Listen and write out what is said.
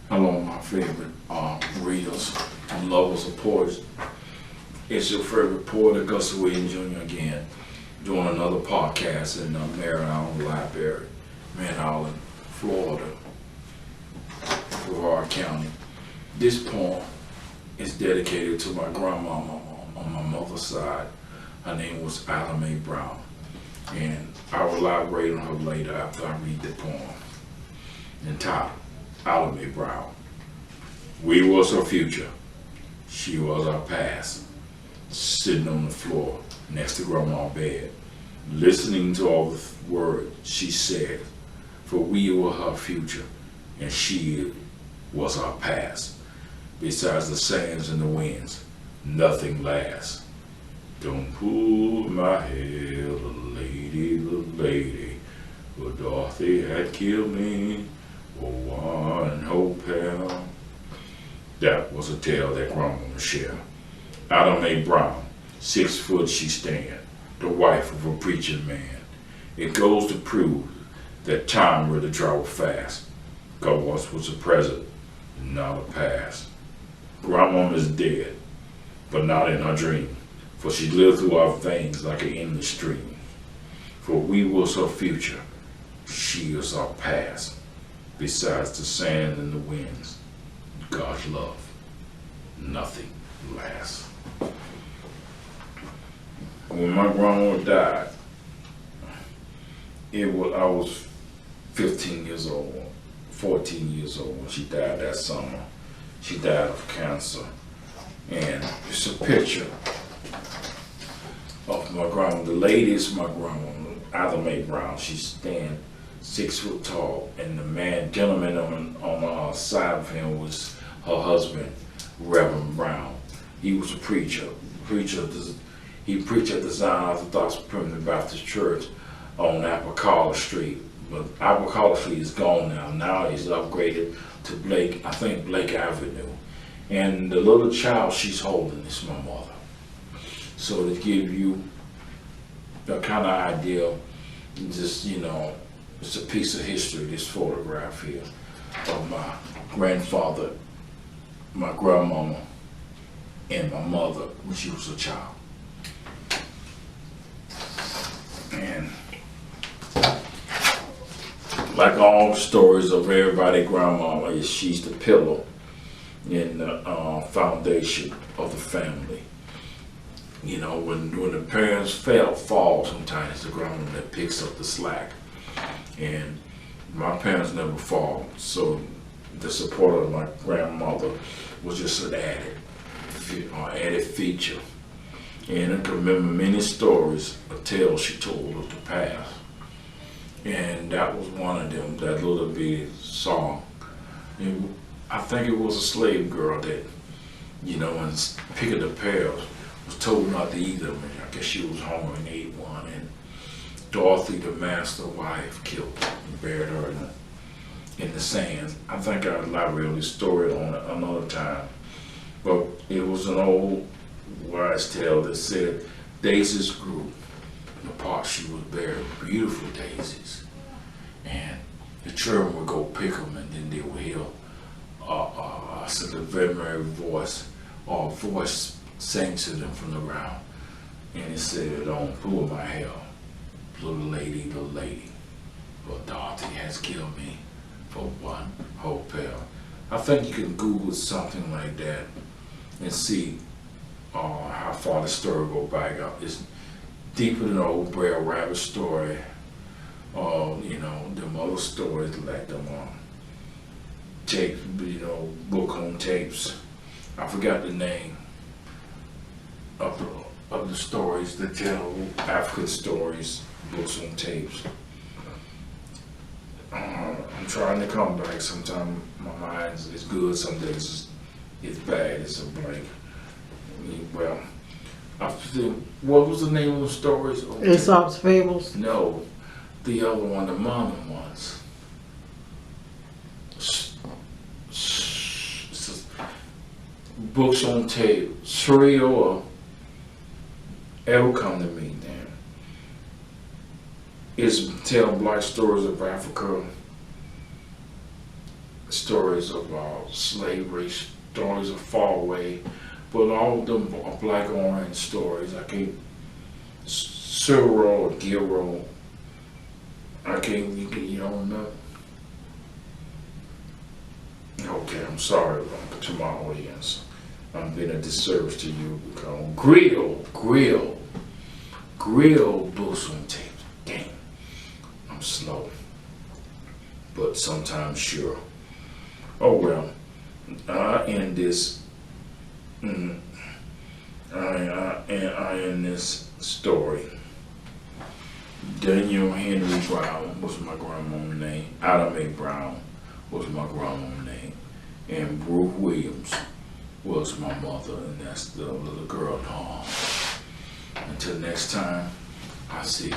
Hello, my favorite readers and lovers of poetry. It's your favorite poet, Gus Williams Jr. again, doing another podcast in the Mae Brown Library, Island, Florida, Brevard County. This poem is dedicated to my grandmama on my mother's side. Her name was Mae Brown, and I will elaborate on her later after I read the poem entitled Mae Brown. We was her future. She was our past. Sitting on the floor next to Grandma's bed, listening to all the words she said. For we were her future, and she was our past. Besides the sands and the winds, nothing lasts. Don't pull my hair, the lady, for Dorothy had killed me for one whole pound. That was a tale that Grandma shared. Mae Brown, 6 foot she stand, the wife of a preaching man. It goes to prove that time really travel fast. God once was a present, not a past. Grandma is dead, but not in her dream, for she lived through our veins like an endless stream. For we was her future, she is our past. Besides the sand and the winds, God's love, nothing lasts. When my grandma died, I was 15 years old, 14 years old when she died that summer. She died of cancer. And it's a picture of my grandma. The lady is my grandma, Mae Brown. She stands 6 foot tall, and the gentleman on the side of him was her husband, Reverend Brown. He was a preacher. He preached at the Zion Orthodox Primitive Baptist Church on Apicala Street. But Apicala Street is gone now. Now he's upgraded to Blake Avenue. And the little child she's holding is my mother. So to give you the kind of idea, just, it's a piece of history, this photograph here of my grandfather, my grandmama, and my mother when she was a child. And like all the stories of everybody, grandmama, she's the pillar in the foundation of the family. When the parents fall sometimes it's the grandma that picks up the slack. And my parents never fall, so the support of my grandmother was just an added feature. And I can remember many stories, a tale she told of the past. And that was one of them, that little bitty song. And I think it was a slave girl that, in Pick of the Pearls, was told not to eat them. And I guess she was hungry and ate one. And Dorothy, the master wife, killed her and buried her in the sand. I think I'll elaborate on this story on another time. But it was an old wise tale that said daisies grew in the part she was buried, beautiful daisies. And the children would go pick them, and then they would hear a very voice, or a voice sang to them from the ground. And it said, "Don't pull my hair, little lady, for Dorothy has killed me for one whole pail." I think you can Google something like that and see how far the story go back. It's deeper than the old Brer Rabbit story, or them other stories like them tapes, book on tapes. I forgot the name of the stories that tell African stories, books on tapes. I'm trying to come back. Sometimes my mind is good, some days it's bad, it's a blank. Well, what was the name of the stories? Aesop's Fables? No, the other one, the modern ones. Books on tape, Surreal, or it'll come to me then. It's tell black stories of Africa. stories about slavery, stories of far away, but all of them are black orange stories. I can't, Cyril or Giro, I can't, you don't know. Okay, I'm sorry to my audience. I'm being a disservice to you because grill books on tape. Dang, I'm slow, but sometimes sure. Oh well, I end this. I end this story. Daniel Henry Brown was my grandma's name. Ada Mae Brown was my grandma's name, and Ruth Williams was my mother, and that's the little girl. Until next time, I see you.